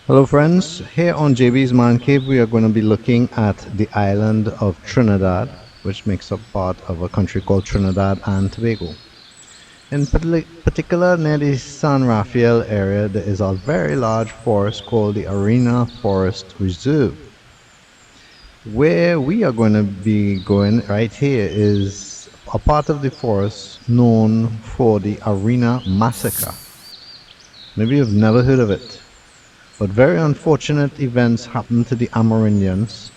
Hello friends, here on JB's Man Cave we are going to be looking at the island of Trinidad, which makes up part of a country called Trinidad and Tobago. In particular near the San Rafael area there is a very large forest called the Arena Forest Reserve. Where we are going to be going right here is a part of the forest known for the Arena Massacre. Maybe you've never heard of it. But very unfortunate events happened to the Amerindians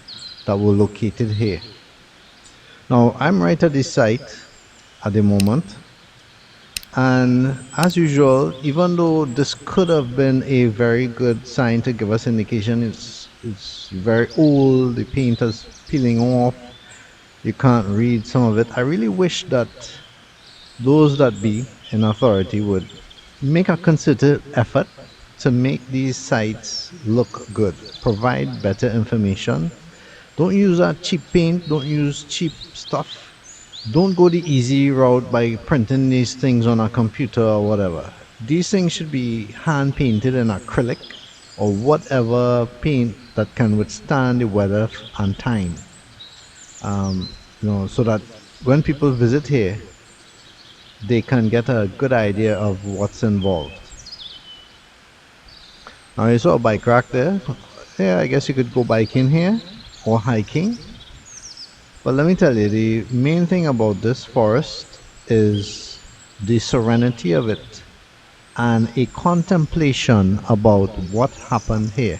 that were located here. Now, I'm right at this site at the moment, and as usual, even though this could have been a very good sign to give us indication it's very old, the paint is peeling off, you can't read some of it, I really wish that those that be in authority would make a concerted effort to make these sites look good, provide better information. Don't use that cheap paint, don't use cheap stuff. Don't go the easy route by printing these things on a computer or whatever. These things should be hand painted in acrylic or whatever paint that can withstand the weather and time. So that when people visit here, they can get a good idea of what's involved. Now you saw a bike rack there. Yeah, I guess you could go biking here or hiking. But let me tell you, the main thing about this forest is the serenity of it and a contemplation about what happened here.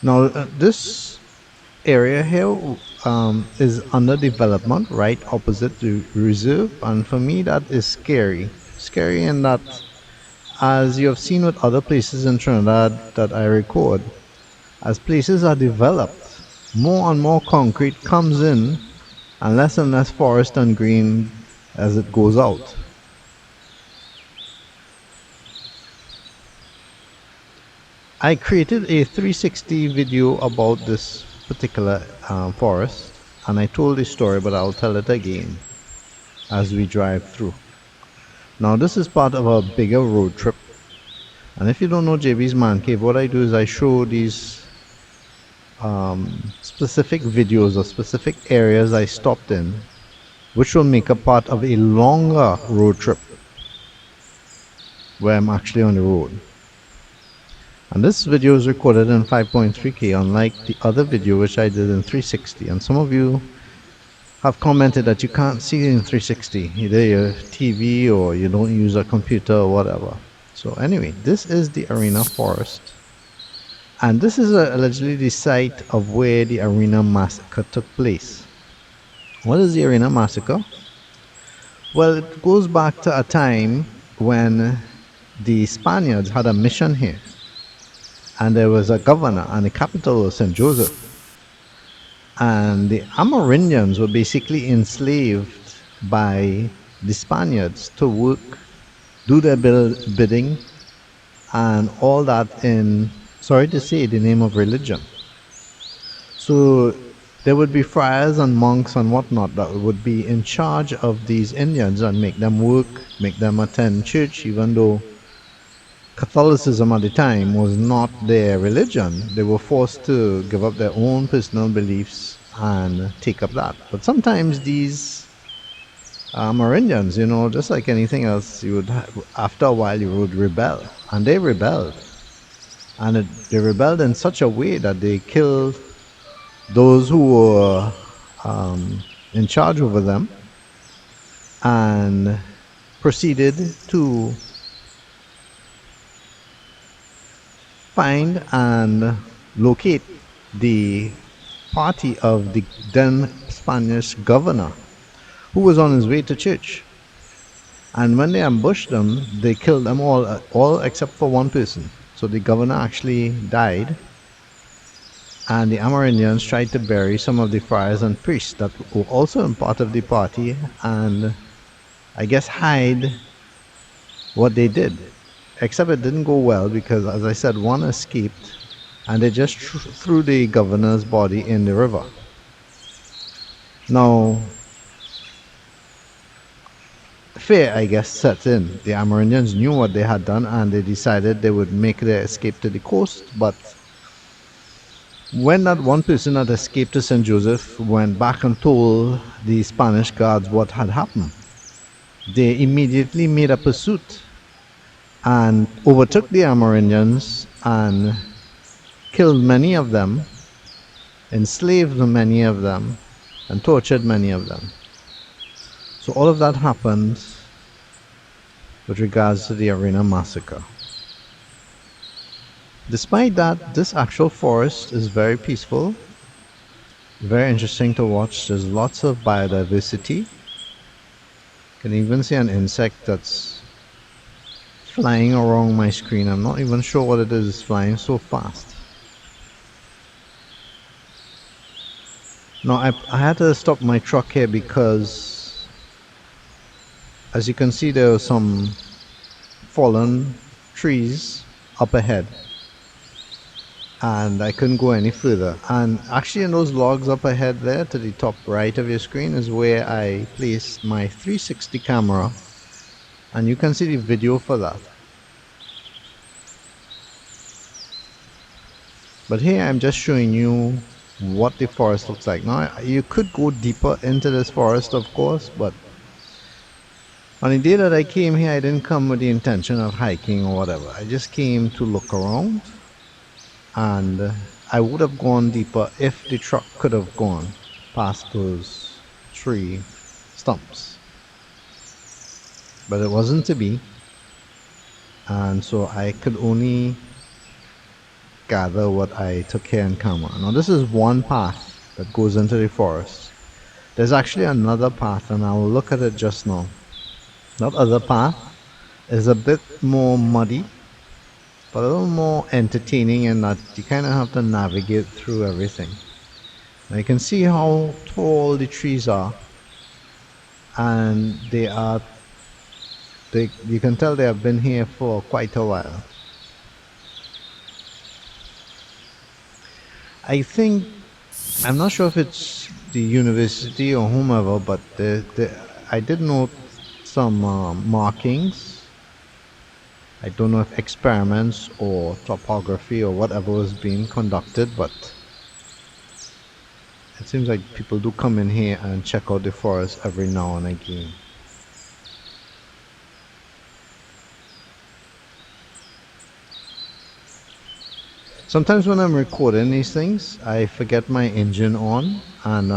Now this area here is under development right opposite the reserve, and for me that is scary in that, as you have seen with other places in Trinidad that I record, as places are developed, more and more concrete comes in and less forest and green as it goes out. I created a 360 video about this particular forest, and I told the story, but I'll tell it again as we drive through. Now this is part of a bigger road trip, and if you don't know JB's Man Cave, what I do is I show these specific videos or specific areas I stopped in, which will make a part of a longer road trip where I'm actually on the road. And this video is recorded in 5.3K, unlike the other video which I did in 360. And some of you have commented that you can't see it in 360, either your TV or you don't use a computer or whatever. So anyway, this is the Arena Forest. And this is allegedly the site of where the Arena Massacre took place. What is the Arena Massacre? Well, it goes back to a time when the Spaniards had a mission here. And there was a governor, and the capital was St. Joseph. And the Amerindians were basically enslaved by the Spaniards to work, do their bidding, and all that in, sorry to say, the name of religion. So there would be friars and monks and whatnot that would be in charge of these Indians and make them work, make them attend church, even though Catholicism at the time was not their religion. They were forced to give up their own personal beliefs and take up that. But sometimes these Amerindians, just like anything else, after a while you would rebel. And they rebelled. And they rebelled in such a way that they killed those who were in charge over them and proceeded to find and locate the party of the then Spanish governor, who was on his way to church. And when they ambushed them, they killed them all except for one person. So the governor actually died, and the Amerindians tried to bury some of the friars and priests that were also in part of the party, and I guess hide what they did. Except it didn't go well because, as I said, one escaped and they just threw the governor's body in the river. Now, fear, I guess, set in. The Amerindians knew what they had done and they decided they would make their escape to the coast. But when that one person that escaped to St. Joseph went back and told the Spanish guards what had happened, they immediately made a pursuit and overtook the Amerindians and killed many of them, enslaved many of them, and tortured many of them. So all of that happened with regards to the Arena Massacre. Despite that, this actual forest is very peaceful, very interesting to watch. There's lots of biodiversity. You can even see an insect that's flying around my screen. I'm not even sure what it is, it's flying so fast. Now I had to stop my truck here because, as you can see, there are some fallen trees up ahead and I couldn't go any further. And actually in those logs up ahead there to the top right of your screen is where I placed my 360 camera, and you can see the video for that. But here I'm just showing you what the forest looks like. Now you could go deeper into this forest, of course, but on the day that I came here I didn't come with the intention of hiking or whatever. I just came to look around, and I would have gone deeper if the truck could have gone past those tree stumps, but it wasn't to be, and so I could only gather what I took here in camera. Now this is one path that goes into the forest. There's actually another path and I will look at it just now. That other path is a bit more muddy, but a little more entertaining in that you kind of have to navigate through everything. Now you can see how tall the trees are, and you can tell they have been here for quite a while. I think, I'm not sure if it's the university or whomever, but I did note some markings. I don't know if experiments or topography or whatever was being conducted, but it seems like people do come in here and check out the forest every now and again. Sometimes when I'm recording these things, I forget my engine on, and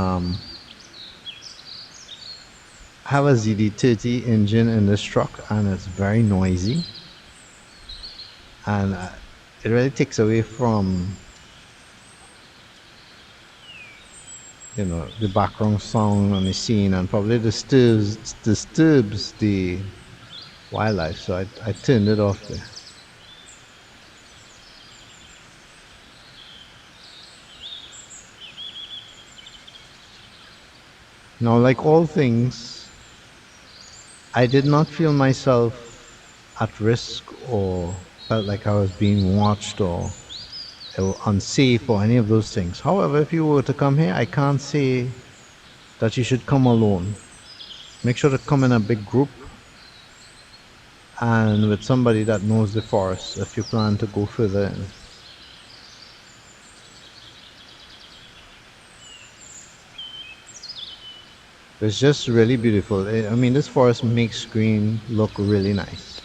have a ZD30 engine in this truck, and it's very noisy, and it really takes away from, you know, the background sound on the scene, and probably disturbs the wildlife. So I turned it off there. Now, like all things, I did not feel myself at risk or felt like I was being watched or unsafe or any of those things. However, if you were to come here, I can't say that you should come alone. Make sure to come in a big group and with somebody that knows the forest if you plan to go further in. It's just really beautiful. I mean, this forest makes screen look really nice.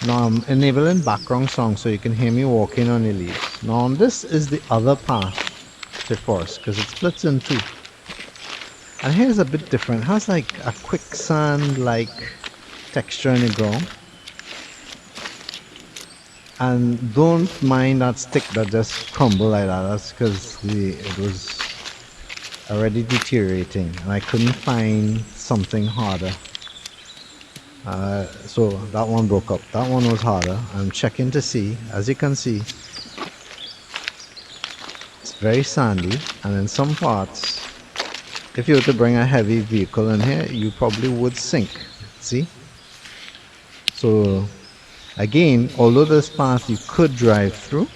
Now I'm enabling background sound so you can hear me walking on the leaves. Now this is the other path to the forest because it splits in two. And here's a bit different. It has like a quicksand-like texture in the ground. And don't mind that stick that just crumbled like that. That's because it was already deteriorating and I couldn't find something harder. So that one broke up. That one was harder. I'm checking to see. As you can see, it's very sandy, and in some parts, if you were to bring a heavy vehicle in here, you probably would sink. See? So again, although this path you could drive through,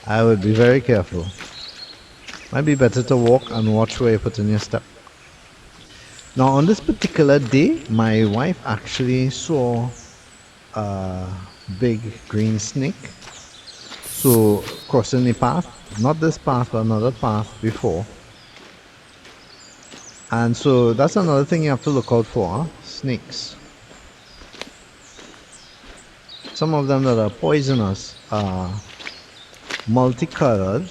I would be very careful. Might be better to walk and watch where you put in your step. Now on this particular day, my wife actually saw a big green snake. So crossing the path, not this path but another path before. And so that's another thing you have to look out for, huh? Snakes. Some of them that are poisonous are multicolored,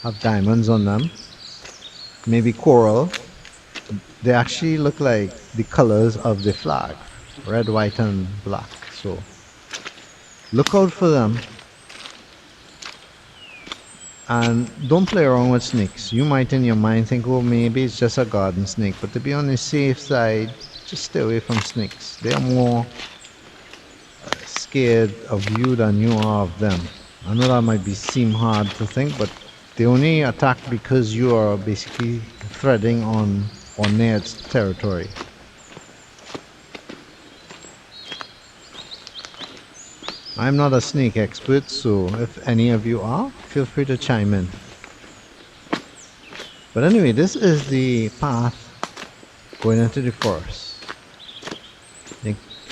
have diamonds on them, maybe coral. They actually look like the colors of the flag, red, white and black. So look out for them. And don't play around with snakes. You might in your mind think, oh, maybe it's just a garden snake. But to be on the safe side, just stay away from snakes. They are more scared of you than you are of them. I know that might seem hard to think, but they only attack because you are basically treading on or near its territory. I'm not a snake expert, so if any of you are, feel free to chime in. But anyway, this is the path going into the forest.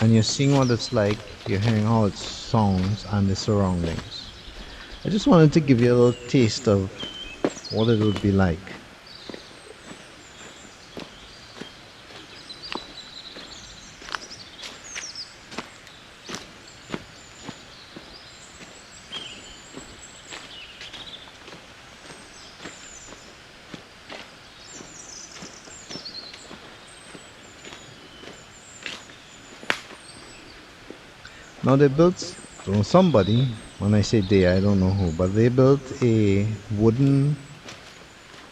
And you're seeing what it's like, you're hearing how it sounds and the surroundings. I just wanted to give you a little taste of what it would be like. Now they built, so somebody, when I say they, I don't know who, but they built a wooden,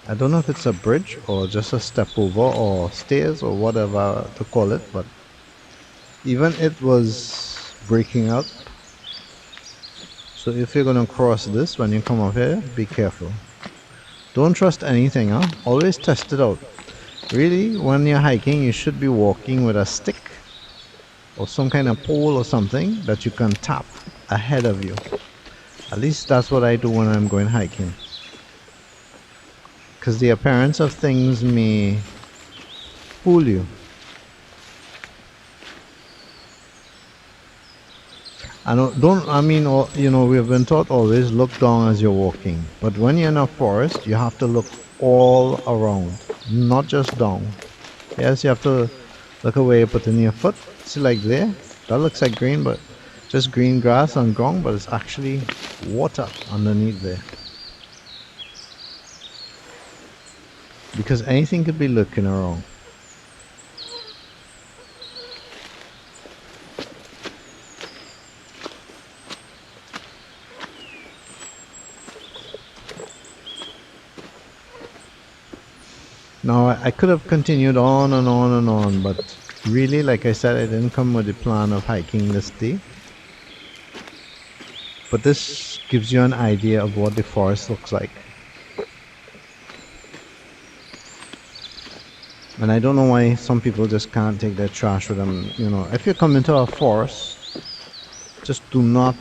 I don't know if it's a bridge or just a step over or stairs or whatever to call it, but even it was breaking up. So if you're going to cross this when you come up here, be careful. Don't trust anything, huh? Always test it out. Really, when you're hiking, you should be walking with a stick or some kind of pole or something that you can tap ahead of you. At least that's what I do when I'm going hiking. Because the appearance of things may fool you. We've been taught always look down as you're walking. But when you're in a forest, you have to look all around, not just down. Yes, you have to look away you're putting your foot. See, like there, that looks like green, but just green grass on ground, but it's actually water underneath there. Because anything could be lurking around. Now I could have continued on and on and on, but really, like I said, I didn't come with the plan of hiking this day. But this gives you an idea of what the forest looks like. And I don't know why some people just can't take their trash with them. You know, if you come into a forest, just do not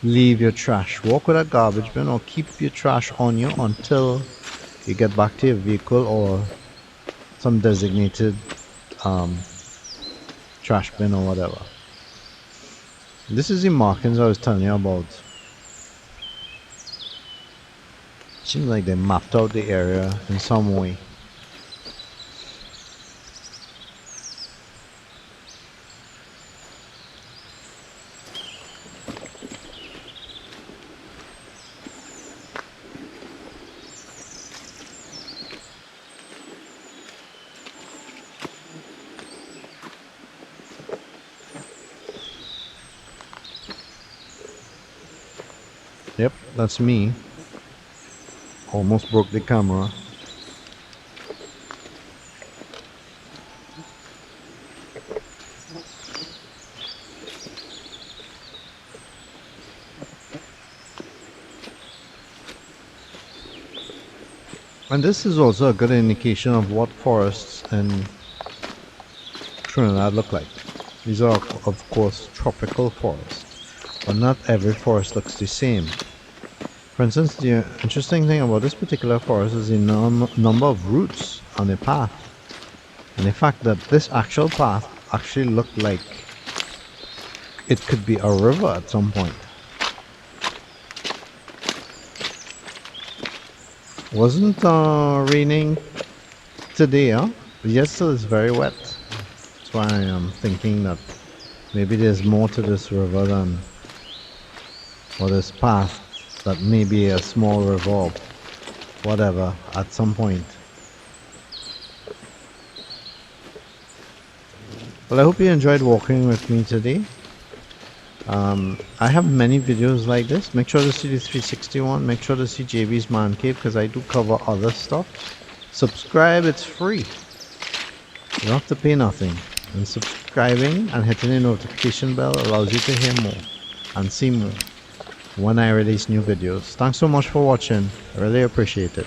leave your trash. Walk with a garbage bin or keep your trash on you until you get back to your vehicle or some designated trash bin or whatever. This is the markings I was telling you about. Seems like they mapped out the area in some way. Yep, that's me. Almost broke the camera. And this is also a good indication of what forests in Trinidad look like. These are of course tropical forests, but not every forest looks the same. For instance, the interesting thing about this particular forest is the number of routes on the path. And the fact that this actual path actually looked like it could be a river at some point. Wasn't raining today, huh? Yes, still it's very wet. That's why I am thinking that maybe there's more to this river than, or this path, that may be a small river or whatever at some point. Well, I hope you enjoyed walking with me today. I have many videos like this. Make sure to see the 361. Make sure to see JB's Man Cave because I do cover other stuff. Subscribe, it's free. You don't have to pay nothing. And subscribing and hitting the notification bell allows you to hear more and see more when I release new videos. Thanks so much for watching. I really appreciate it.